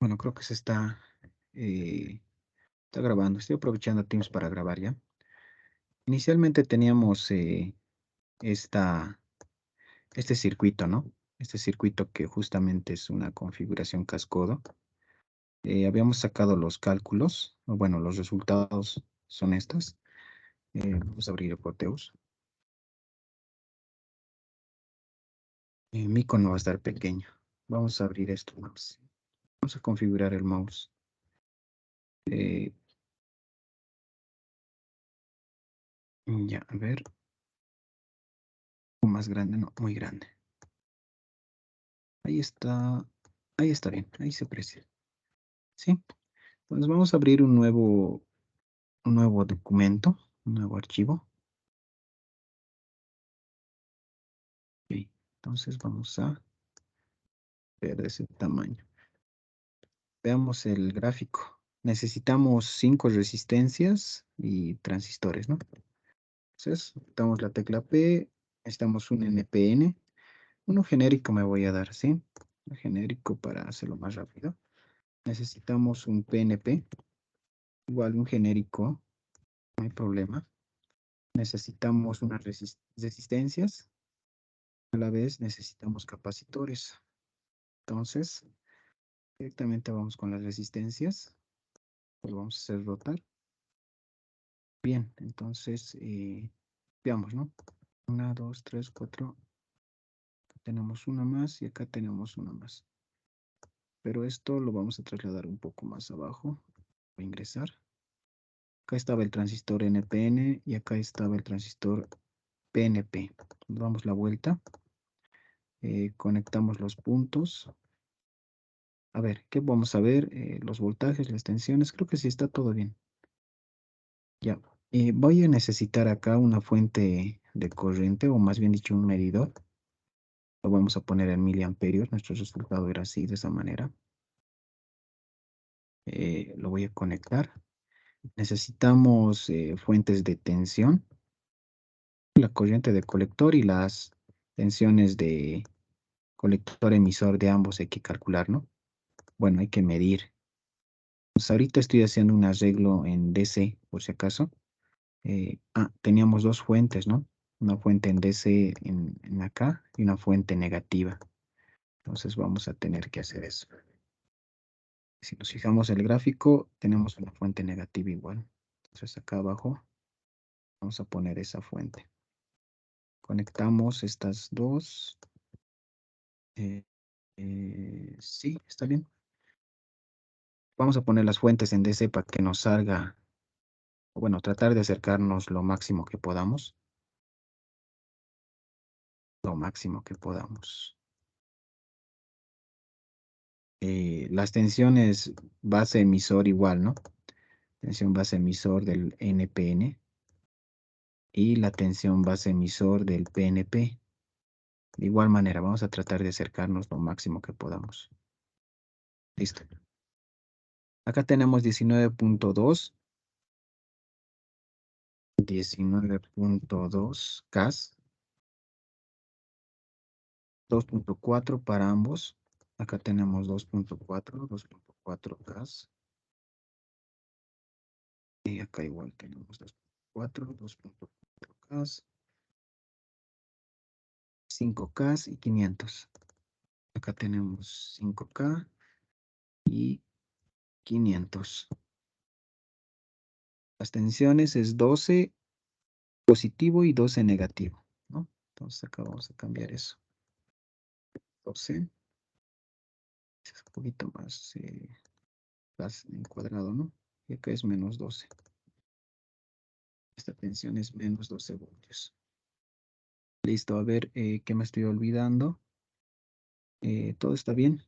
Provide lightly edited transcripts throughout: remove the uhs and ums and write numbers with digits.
Bueno, creo que está grabando. Estoy aprovechando Teams para grabar ya. Inicialmente teníamos esta, este circuito, ¿no? Este circuito que justamente es una configuración cascodo. Habíamos sacado los cálculos, o bueno, los resultados son estos. Vamos a abrir el Proteus. Mi icono va a estar pequeño. Vamos a abrir esto más. Vamos a configurar el mouse. Eh, ya, a ver. Más grande, no, muy grande. Ahí está. Ahí está bien, ahí se aprecia. Sí, entonces vamos a abrir un nuevo documento, un nuevo archivo. Ok, entonces vamos a ver de ese tamaño. Veamos el gráfico. Necesitamos 5 resistencias y transistores, ¿no? Entonces, damos la tecla P, necesitamos un NPN. Uno genérico me voy a dar, ¿sí? Un genérico para hacerlo más rápido. Necesitamos un PNP, igual un genérico, no hay problema. Necesitamos unas resistencias. A la vez necesitamos capacitores. Entonces, directamente vamos con las resistencias. Lo vamos a hacer rotar. Bien, entonces, veamos, ¿no? Una, dos, tres, cuatro. Tenemos una más y acá tenemos una más. Pero esto lo vamos a trasladar un poco más abajo. Voy a ingresar. Acá estaba el transistor NPN y acá estaba el transistor PNP. Damos la vuelta. Conectamos los puntos. A ver, ¿qué vamos a ver? Los voltajes, las tensiones. Creo que sí está todo bien. Ya. Voy a necesitar acá una fuente de corriente, o más bien dicho, un medidor. Lo vamos a poner en miliamperios. Nuestro resultado era así, de esa manera. Lo voy a conectar. Necesitamos fuentes de tensión, la corriente de colector y las tensiones de colector emisor de ambos hay que calcular, ¿no? Bueno, hay que medir. Pues ahorita estoy haciendo un arreglo en DC, por si acaso. Teníamos dos fuentes, ¿no? Una fuente en DC en acá y una fuente negativa. Entonces vamos a tener que hacer eso. Si nos fijamos el gráfico, tenemos una fuente negativa igual. Entonces acá abajo vamos a poner esa fuente. Conectamos estas dos. Eh, sí, está bien. Vamos a poner las fuentes en DC para que nos salga, o bueno, tratar de acercarnos lo máximo que podamos. Lo máximo que podamos. Las tensiones base emisor igual, ¿no? Tensión base emisor del NPN y la tensión base emisor del PNP. De igual manera, vamos a tratar de acercarnos lo máximo que podamos. Listo. Acá tenemos 19.2. 19.2 CAS. 2.4 para ambos. Acá tenemos 2.4 CAS. Y acá igual tenemos 2.4 CAS. 5K y 500. Acá tenemos 5K y 500. Las tensiones es 12 positivo y 12 negativo, ¿no? Entonces acá vamos a cambiar eso. 12. Es un poquito más en cuadrado, ¿no? Y acá es menos 12. Esta tensión es menos 12 voltios. Listo, a ver, ¿qué me estoy olvidando? ¿Todo está bien?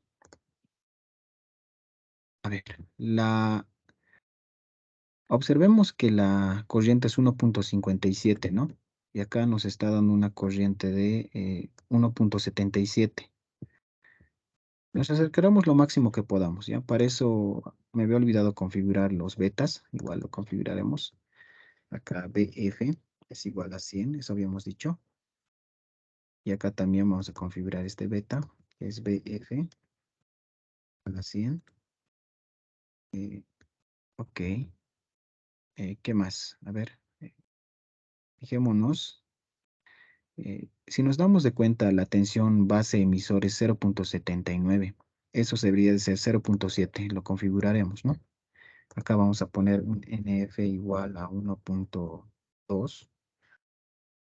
A ver, observemos que la corriente es 1.57, ¿no? Y acá nos está dando una corriente de 1.77. Nos acercaremos lo máximo que podamos, ¿ya? Para eso me había olvidado configurar los betas, igual lo configuraremos. Acá BF es igual a 100, eso habíamos dicho. Y acá también vamos a configurar este beta, que es BF igual a 100. Ok. ¿Qué más? A ver, fijémonos. Si nos damos de cuenta, la tensión base emisor es 0,79. Eso debería de ser 0,7. Lo configuraremos, ¿no? Acá vamos a poner un NF igual a 1,2.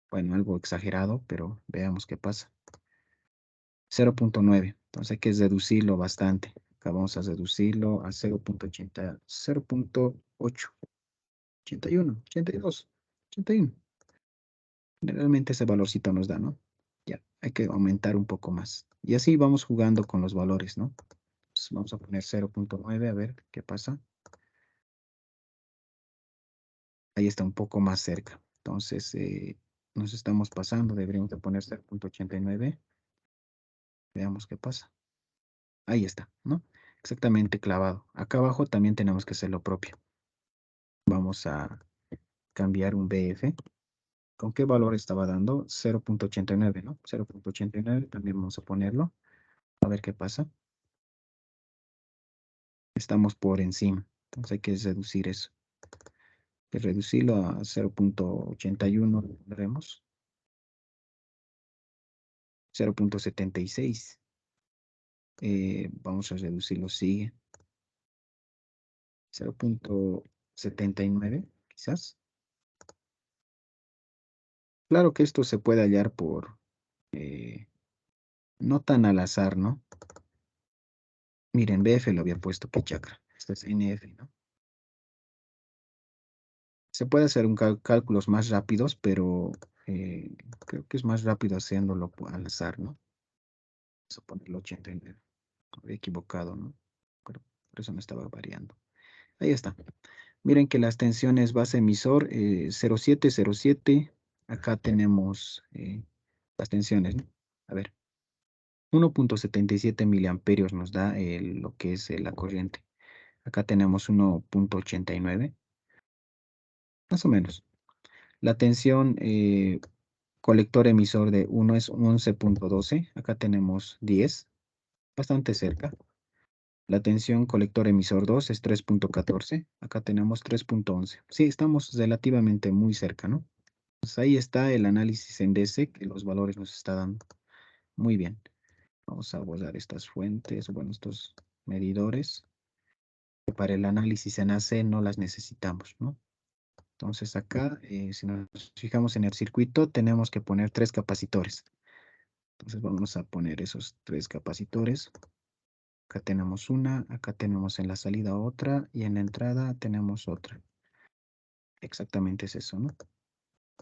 Bueno, algo exagerado, pero veamos qué pasa. 0,9. Entonces hay que reducirlo bastante. Acá vamos a reducirlo a 0,80, 0,8, 81, 82, 81. Generalmente ese valorcito nos da, ¿no? Ya, hay que aumentar un poco más. Y así vamos jugando con los valores, ¿no? Entonces vamos a poner 0,9, a ver qué pasa. Ahí está un poco más cerca. Entonces, nos estamos pasando, deberíamos de poner 0,89. Veamos qué pasa. Ahí está, ¿no? Exactamente clavado. Acá abajo también tenemos que hacer lo propio. Vamos a cambiar un BF. ¿Con qué valor estaba dando? 0,89, ¿no? 0,89, también vamos a ponerlo. A ver qué pasa. Estamos por encima. Entonces hay que reducir eso. Hay que reducirlo a 0,81, veremos. 0,76. Vamos a reducirlo, sigue. 0,79, quizás. Claro que esto se puede hallar por eh, no tan al azar, ¿no? Miren, BF lo había puesto, qué chakra. Esto es NF, ¿no? Se puede hacer cálculos más rápidos, pero creo que es más rápido haciéndolo al azar, ¿no? Vamos a ponerlo 89. Había equivocado, ¿no? Pero por eso me estaba variando. Ahí está. Miren que las tensiones base emisor 0707. Acá tenemos las tensiones, ¿no? A ver, 1,77 miliamperios nos da lo que es la corriente. Acá tenemos 1,89, más o menos. La tensión colector emisor de 1 es 11,12. Acá tenemos 10, bastante cerca. La tensión colector emisor 2 es 3,14. Acá tenemos 3,11. Sí, estamos relativamente muy cerca, ¿no? Pues ahí está el análisis en DC que los valores nos está dando. Muy bien. Vamos a borrar estas fuentes, bueno, estos medidores. Para el análisis en AC no las necesitamos, ¿no? Entonces acá, si nos fijamos en el circuito, tenemos que poner 3 capacitores. Entonces vamos a poner esos 3 capacitores. Acá tenemos una, acá tenemos en la salida otra y en la entrada tenemos otra. Exactamente es eso, ¿no?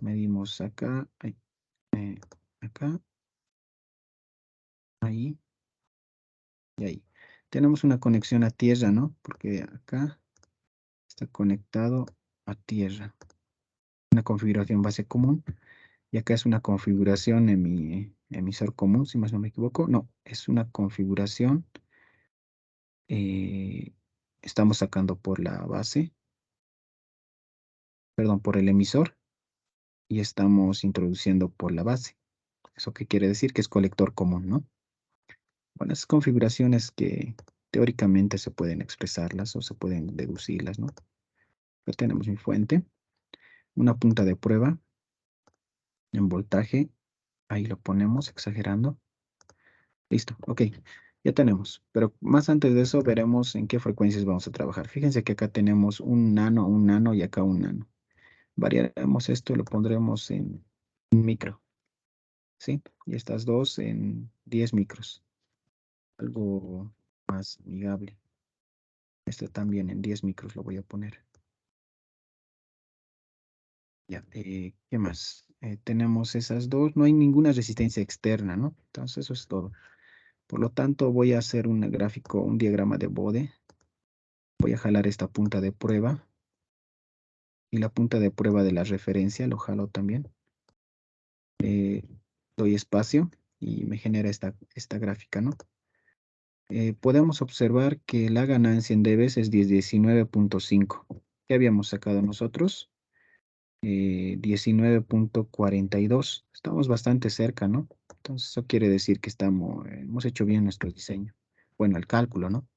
Medimos acá, acá, ahí y ahí. Tenemos una conexión a tierra, ¿no? Porque acá está conectado a tierra. Una configuración base común. Y acá es una configuración en mi emisor común, si más no me equivoco. No, es una configuración. eh, Estamos sacando por la base, perdón, por el emisor. Y estamos introduciendo por la base. ¿Eso qué quiere decir? Que es colector común, ¿no? Bueno, esas configuraciones que teóricamente se pueden expresarlas o se pueden deducirlas, ¿no? Acá tenemos mi fuente, una punta de prueba en voltaje, ahí lo ponemos exagerando. Listo, ok, ya tenemos. Pero más antes de eso veremos en qué frecuencias vamos a trabajar. Fíjense que acá tenemos un nano y acá un nano. Variaremos esto y lo pondremos en un micro, ¿sí? Y estas dos en 10 micros. Algo más amigable. Este también en 10 micros lo voy a poner. Ya, ¿qué más? Tenemos esas dos. No hay ninguna resistencia externa, ¿no? Entonces eso es todo. Por lo tanto, voy a hacer un gráfico, un diagrama de Bode. Voy a jalar esta punta de prueba y la punta de prueba de la referencia, lo jalo también. Eh, Doy espacio y me genera esta gráfica, ¿no? Podemos observar que la ganancia en debes es 19,5. ¿Qué habíamos sacado nosotros? 19,42. Estamos bastante cerca, ¿no? Entonces eso quiere decir que hemos hecho bien nuestro diseño. Bueno, el cálculo, ¿no?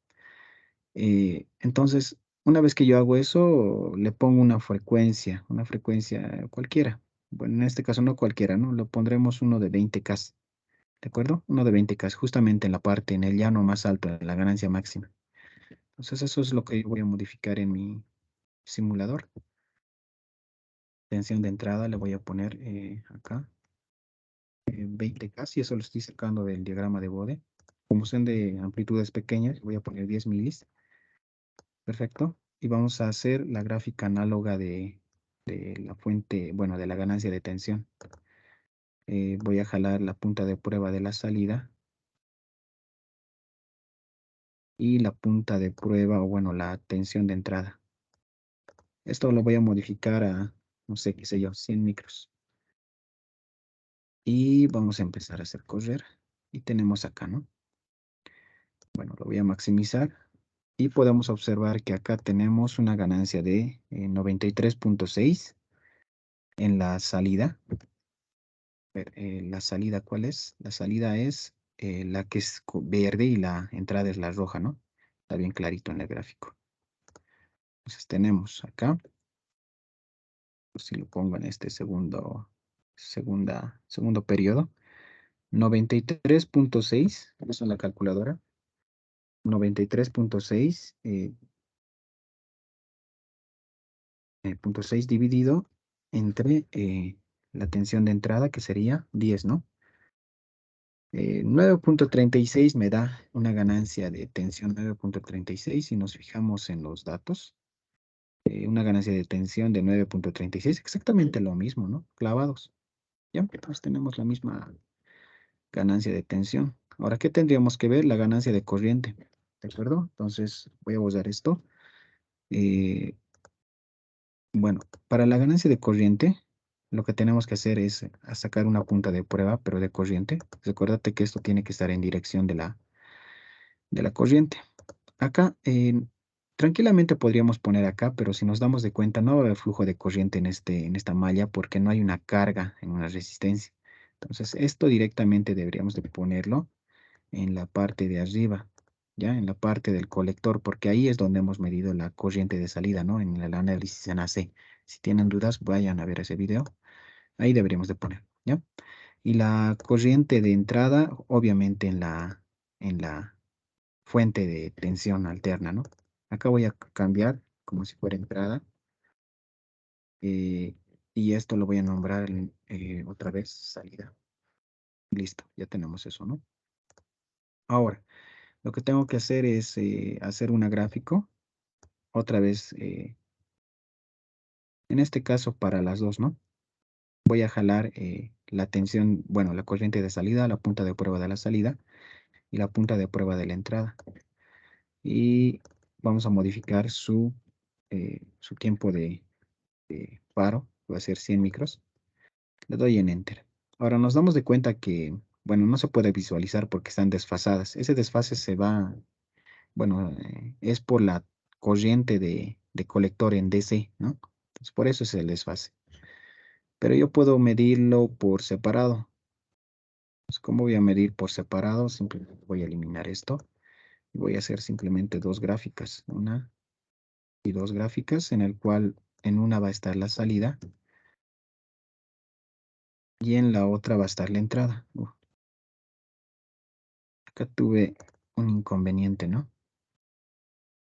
Entonces, una vez que yo hago eso, le pongo una frecuencia cualquiera. Bueno, en este caso no cualquiera, ¿no? Lo pondremos uno de 20K, ¿de acuerdo? Uno de 20K, justamente en la parte, en el llano más alto, de la ganancia máxima. Entonces, eso es lo que yo voy a modificar en mi simulador. Tensión de entrada le voy a poner acá 20K, y eso lo estoy sacando del diagrama de Bode. Como son de amplitudes pequeñas, voy a poner 10 milis. Perfecto. Y vamos a hacer la gráfica análoga de la fuente, bueno, de la ganancia de tensión. Voy a jalar la punta de prueba de la salida y la punta de prueba, o bueno, la tensión de entrada. Esto lo voy a modificar a, no sé, qué sé yo, 100 micros. Y vamos a empezar a hacer correr. Y tenemos acá, ¿no? Bueno, lo voy a maximizar. Y podemos observar que acá tenemos una ganancia de 93.6 en la salida. La salida, ¿cuál es? La salida es la que es verde y la entrada es la roja, ¿no? Está bien clarito en el gráfico. Entonces tenemos acá, pues si lo pongo en este segundo periodo, 93.6, eso en la calculadora, 93.6 punto 6 dividido entre la tensión de entrada, que sería 10, ¿no? 9.36 me da una ganancia de tensión 9.36 si nos fijamos en los datos. Una ganancia de tensión de 9.36, exactamente lo mismo, ¿no? Clavados. Ya, entonces tenemos la misma ganancia de tensión. Ahora, ¿qué tendríamos que ver? La ganancia de corriente. ¿De acuerdo? Entonces voy a usar esto. Eh, bueno, para la ganancia de corriente, lo que tenemos que hacer es sacar una punta de prueba, pero de corriente. Recuérdate que esto tiene que estar en dirección de la corriente. Acá, tranquilamente podríamos poner acá, pero si nos damos de cuenta, no va a haber flujo de corriente en esta malla porque no hay una carga en una resistencia. Entonces, esto directamente deberíamos de ponerlo en la parte de arriba, ¿ya? En la parte del colector, porque ahí es donde hemos medido la corriente de salida, ¿no? En el análisis en AC. Si tienen dudas, vayan a ver ese video. Ahí deberíamos de poner, ¿ya? Y la corriente de entrada, obviamente en la fuente de tensión alterna, ¿no? Acá voy a cambiar como si fuera entrada. eh, y esto lo voy a nombrar otra vez salida. Listo, ya tenemos eso, ¿no? Ahora, lo que tengo que hacer es hacer una gráfico, otra vez, en este caso para las dos, ¿no? Voy a jalar la tensión, bueno, la corriente de salida, la punta de prueba de la salida y la punta de prueba de la entrada. Y vamos a modificar su tiempo de paro, va a ser 100 micros. Le doy en Enter. Ahora nos damos de cuenta que, bueno, no se puede visualizar porque están desfasadas. Ese desfase se va, bueno, es por la corriente de colector en DC, ¿no? Entonces, por eso es el desfase. Pero yo puedo medirlo por separado. Entonces, ¿cómo voy a medir por separado? Simplemente voy a eliminar esto y voy a hacer simplemente dos gráficas. Una y dos gráficas en el cual en una va a estar la salida y en la otra va a estar la entrada. Acá tuve un inconveniente, ¿no?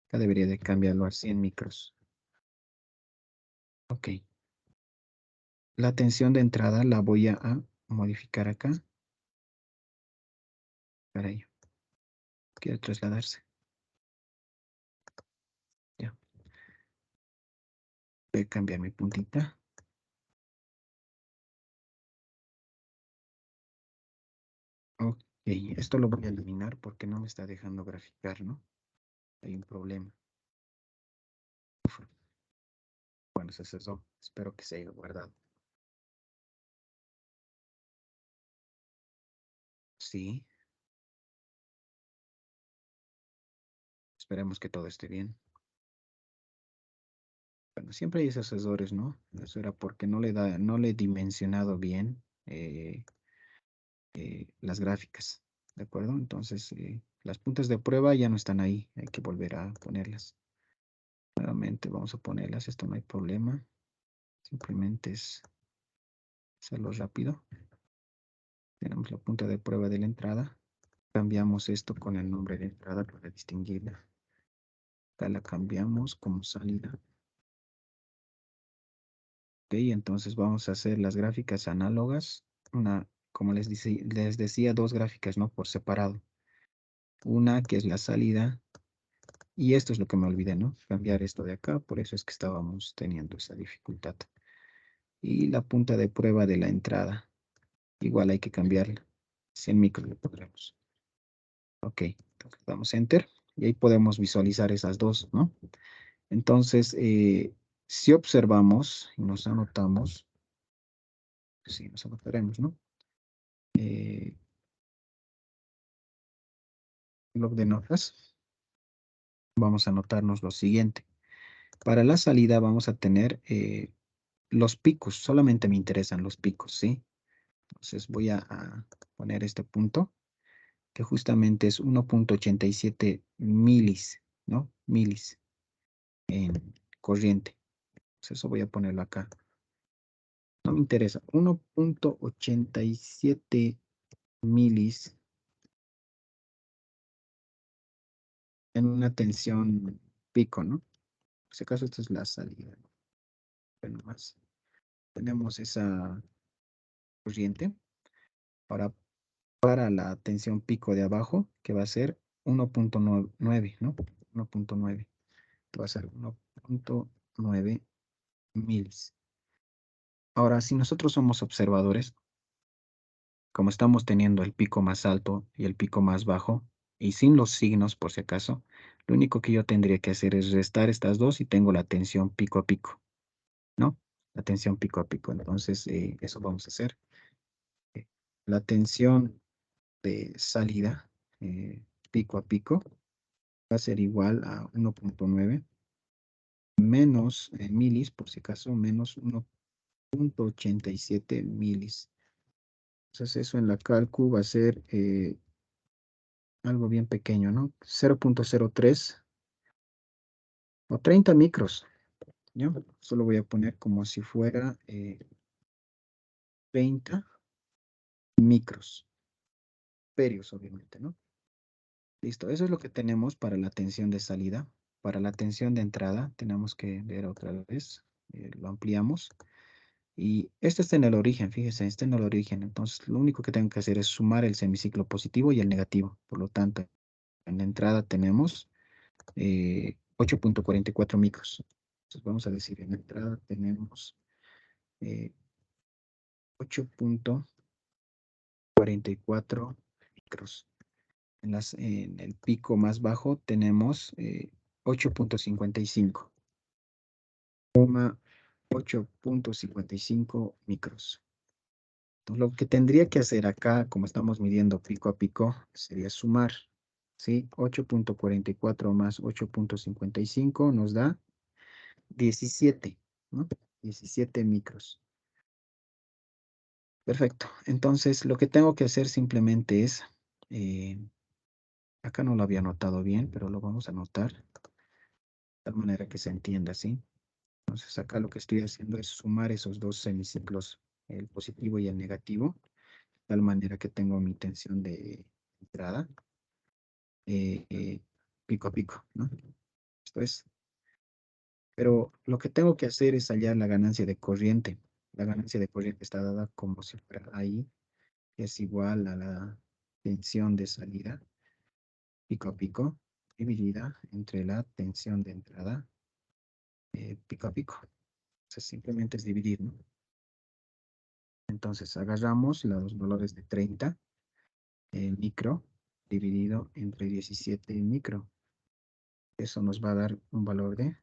Acá debería de cambiarlo a 100 micros. Ok. La tensión de entrada la voy a modificar acá. Para ello. Quiere trasladarse. Ya. Voy a cambiar mi puntita. Ok. Esto lo voy a eliminar porque no me está dejando graficar, ¿no? Hay un problema. Bueno, se cesó. Espero que se haya guardado. Sí. Esperemos que todo esté bien. Bueno, siempre hay esos errores, ¿no? Eso era porque no le he dimensionado bien las gráficas. ¿De acuerdo? Entonces, las puntas de prueba ya no están ahí. Hay que volver a ponerlas. Nuevamente vamos a ponerlas. Esto no hay problema. Simplemente es hacerlo rápido. Tenemos la punta de prueba de la entrada. Cambiamos esto con el nombre de entrada para distinguirla. Acá la cambiamos como salida. Ok, entonces vamos a hacer las gráficas análogas. Como les decía, dos gráficas, ¿no? Por separado. Una que es la salida. Y esto es lo que me olvidé, ¿no? Cambiar esto de acá. Por eso es que estábamos teniendo esa dificultad. Y la punta de prueba de la entrada. Igual hay que cambiarla. 100 micros le pondremos. Ok, entonces damos Enter. Y ahí podemos visualizar esas dos, ¿no? Entonces, si observamos y nos anotamos, sí, nos anotaremos, ¿no? Blog de notas, vamos a anotarnos lo siguiente. Para la salida vamos a tener los picos, solamente me interesan los picos, ¿sí? Entonces voy a poner este punto, que justamente es 1.87 milis, ¿no? Milis en corriente. Entonces eso voy a ponerlo acá. No me interesa. 1.87 milis en una tensión pico, ¿no? Por si acaso esta es la salida. Bueno, más. Tenemos esa corriente. Ahora, para la tensión pico de abajo, que va a ser 1.9, ¿no? 1.9. Que va a ser 1.9 milis. Ahora, si nosotros somos observadores, como estamos teniendo el pico más alto y el pico más bajo, y sin los signos por si acaso, lo único que yo tendría que hacer es restar estas dos y tengo la tensión pico a pico, ¿no? La tensión pico a pico. Entonces, eso vamos a hacer. La tensión de salida, pico a pico, va a ser igual a 1.9 menos milis, por si acaso, menos 1.87 milis. Entonces, eso en la calcu va a ser algo bien pequeño, ¿no? 0.03 o 30 micros, ¿ya? Solo voy a poner como si fuera 30 micros, perios, obviamente, ¿no? Listo, eso es lo que tenemos para la tensión de salida. Para la tensión de entrada, tenemos que ver otra vez, lo ampliamos. Y este está en el origen, fíjese, está en el origen. Entonces, lo único que tengo que hacer es sumar el semiciclo positivo y el negativo. Por lo tanto, en la entrada tenemos 8.44 micros. Entonces vamos a decir, en la entrada tenemos 8.44 micros. En el pico más bajo tenemos 8.55. 8.55 micros. Entonces, lo que tendría que hacer acá, como estamos midiendo pico a pico, sería sumar, ¿sí? 8.44 más 8.55 nos da 17, ¿no? 17 micros. Perfecto. Entonces, lo que tengo que hacer simplemente es, acá no lo había notado bien, pero lo vamos a anotar de tal manera que se entienda, ¿sí? Entonces, acá lo que estoy haciendo es sumar esos dos semiciclos, el positivo y el negativo, de tal manera que tengo mi tensión de entrada pico a pico, ¿no? Esto es. Pero lo que tengo que hacer es hallar la ganancia de corriente. La ganancia de corriente está dada como si fuera ahí, que es igual a la tensión de salida pico a pico, dividida entre la tensión de entrada pico a pico. Entonces simplemente es dividir, ¿no? Entonces agarramos los valores de 30 micro dividido entre 17 micro. Eso nos va a dar un valor de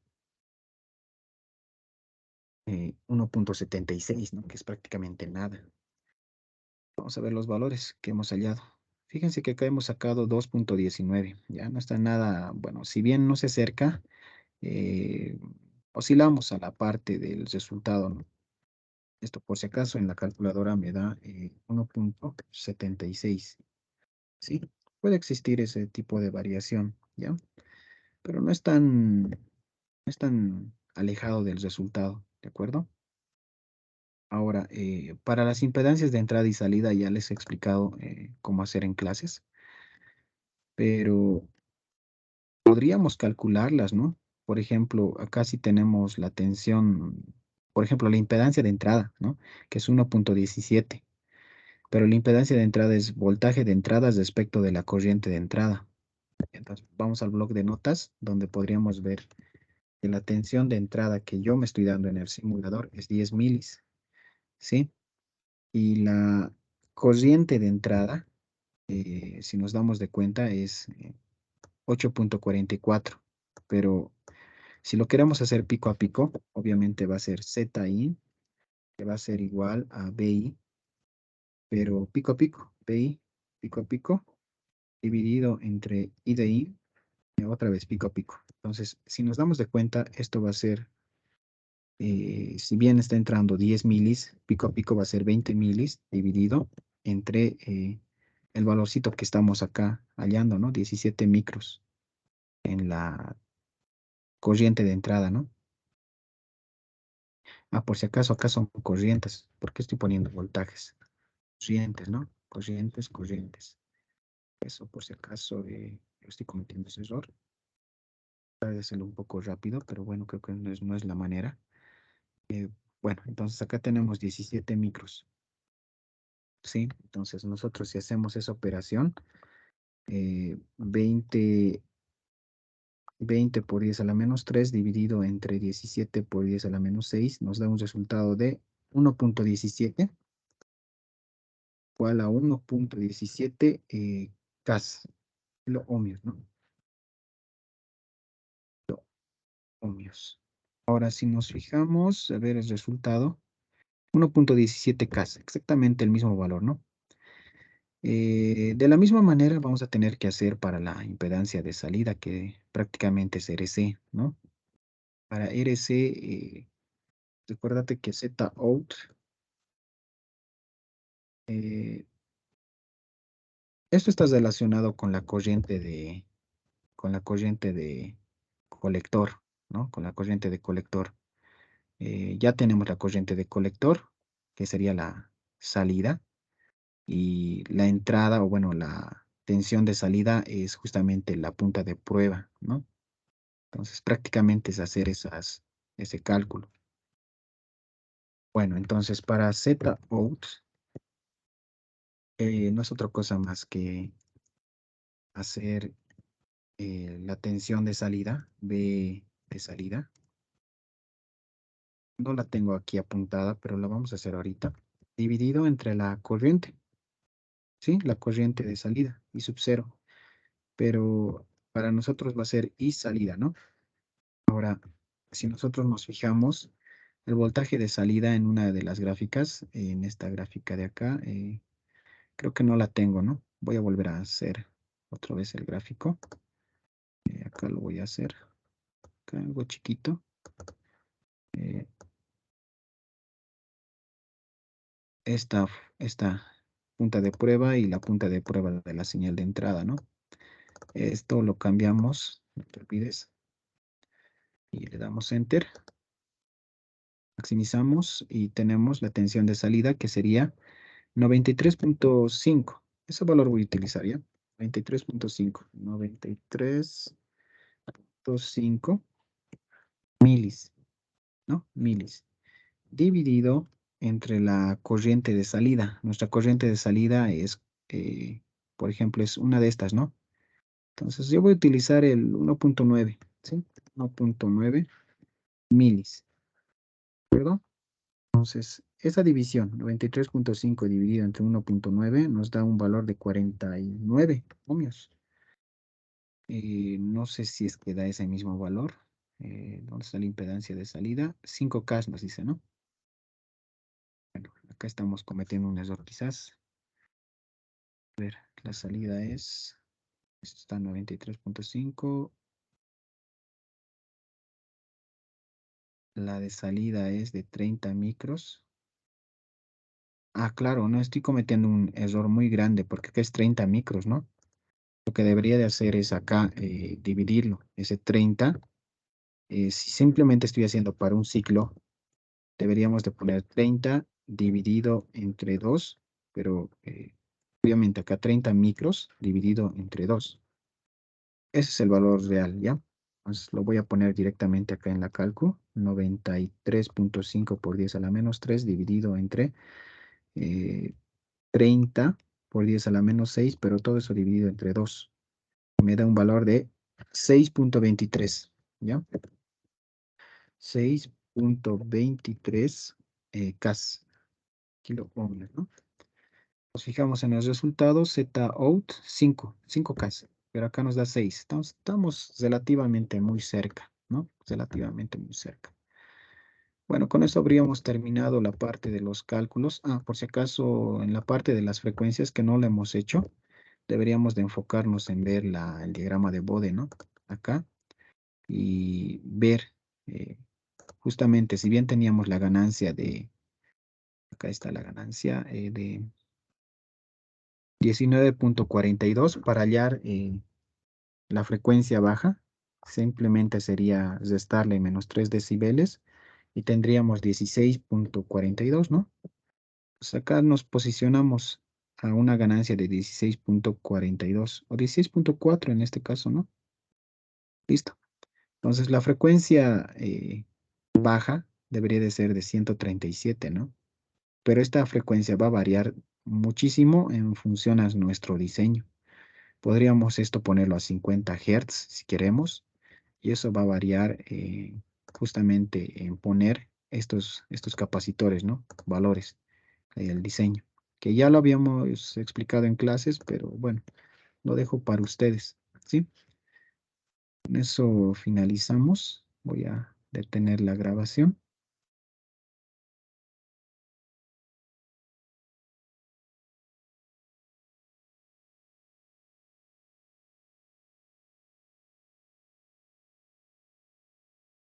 1.76, ¿no? Que es prácticamente nada. Vamos a ver los valores que hemos hallado. Fíjense que acá hemos sacado 2.19. Ya no está nada, bueno, si bien no se acerca, eh, oscilamos a la parte del resultado, ¿no? Esto por si acaso en la calculadora me da 1.76. Sí, puede existir ese tipo de variación, ¿ya? Pero no es tan alejado del resultado, ¿de acuerdo? Ahora, para las impedancias de entrada y salida ya les he explicado cómo hacer en clases, pero podríamos calcularlas, ¿no? Por ejemplo, acá sí tenemos la tensión, por ejemplo, la impedancia de entrada, ¿no? Que es 1.17, pero la impedancia de entrada es voltaje de entradas respecto de la corriente de entrada. Entonces, vamos al bloc de notas, donde podríamos ver que la tensión de entrada que yo me estoy dando en el simulador es 10 milis, ¿sí? Y la corriente de entrada, si nos damos de cuenta, es 8.44. Pero si lo queremos hacer pico a pico, obviamente va a ser ZI, que va a ser igual a BI, pero pico a pico, BI, pico a pico, dividido entre I de I, otra vez pico a pico. Entonces, si nos damos de cuenta, esto va a ser, si bien está entrando 10 milis, pico a pico va a ser 20 milis, dividido entre el valorcito que estamos acá hallando, ¿no? 17 micros en la corriente de entrada, ¿no? Ah, por si acaso, acá son corrientes. ¿Por qué estoy poniendo voltajes? Corrientes, ¿no? Corrientes, corrientes. Eso, por si acaso, yo estoy cometiendo ese error. Voy a hacerlo un poco rápido, pero bueno, creo que no es la manera. Eh, bueno, entonces acá tenemos 17 micros, ¿sí? Entonces nosotros si hacemos esa operación, 20 por 10 a la menos 3 dividido entre 17 por 10 a la menos 6 nos da un resultado de 1.17 igual a 1.17 cas, lo ohmios, ¿no? Ohmios. Ahora, si nos fijamos, a ver el resultado, 1.17 cas, exactamente el mismo valor, ¿no? De la misma manera vamos a tener que hacer para la impedancia de salida, que prácticamente es RC, ¿no? Para RC, recuérdate que Z out, eh, esto está relacionado con la corriente de colector, ¿no? Con la corriente de colector. Ya tenemos la corriente de colector, que sería la salida, y la entrada, o bueno, la tensión de salida es justamente la punta de prueba, ¿no? Entonces, prácticamente es hacer ese cálculo. Bueno, entonces para Z out, no es otra cosa más que hacer la tensión de salida, B de salida. No la tengo aquí apuntada, pero la vamos a hacer ahorita. Dividido entre la corriente, ¿sí? La corriente de salida, I sub 0. Pero para nosotros va a ser I salida, ¿no? Ahora, si nosotros nos fijamos, el voltaje de salida en una de las gráficas, en esta gráfica de acá, creo que no la tengo, ¿no? Voy a volver a hacer otra vez el gráfico. Acá lo voy a hacer, acá algo chiquito. Eh, esta, esta punta de prueba y la punta de prueba de la señal de entrada, ¿no? Esto lo cambiamos, no te olvides, y le damos Enter. Maximizamos y tenemos la tensión de salida que sería 93.5. Ese valor voy a utilizar, ¿ya? 93.5. 93.5 milis, ¿no? Milis. Dividido entre la corriente de salida. Nuestra corriente de salida es, por ejemplo, es una de estas, ¿no? Entonces yo voy a utilizar el 1.9, ¿sí? 1.9 milis, ¿perdón? Entonces, esa división, 93.5 dividido entre 1.9, nos da un valor de 49 ohmios. No sé si es que da ese mismo valor. ¿Dónde está la impedancia de salida? 5K nos dice, ¿no? Bueno, acá estamos cometiendo un error quizás. A ver, la salida es, esto está en 93.5. La de salida es de 30 micros. Ah, claro, no estoy cometiendo un error muy grande porque acá es 30 micros, ¿no? lo que debería de hacer es acá dividirlo, ese 30. Si simplemente estoy haciendo para un ciclo, deberíamos de poner 30 dividido entre 2, pero obviamente acá 30 micros dividido entre 2. Ese es el valor real, ¿ya? Entonces lo voy a poner directamente acá en la calcu. 93.5 por 10 a la menos 3 dividido entre eh, 30 por 10 a la menos 6, pero todo eso dividido entre 2. Me da un valor de 6.23, ¿ya? 6.23 Cas, kilo ohmios, ¿no? Nos fijamos en los resultados, Z out 5 Cas, pero acá nos da 6. Estamos relativamente muy cerca, ¿no? Relativamente muy cerca. Bueno, con eso habríamos terminado la parte de los cálculos. Por si acaso, en la parte de las frecuencias que no lo hemos hecho, deberíamos de enfocarnos en ver el diagrama de Bode, ¿no? Acá, y ver justamente, si bien teníamos la ganancia acá está la ganancia de 19.42 para hallar la frecuencia baja, simplemente sería restarle menos 3 decibeles y tendríamos 16.42, ¿no? Pues acá nos posicionamos a una ganancia de 16.42 o 16.4 en este caso, ¿no? Listo. Entonces la frecuencia baja debería de ser de 137, ¿no? Pero esta frecuencia va a variar muchísimo en función a nuestro diseño. Podríamos esto ponerlo a 50 Hz si queremos, y eso va a variar justamente en poner estos capacitores, ¿no? Valores del diseño, que ya lo habíamos explicado en clases, pero bueno, lo dejo para ustedes, ¿sí? Con eso finalizamos. Voy a detener la grabación.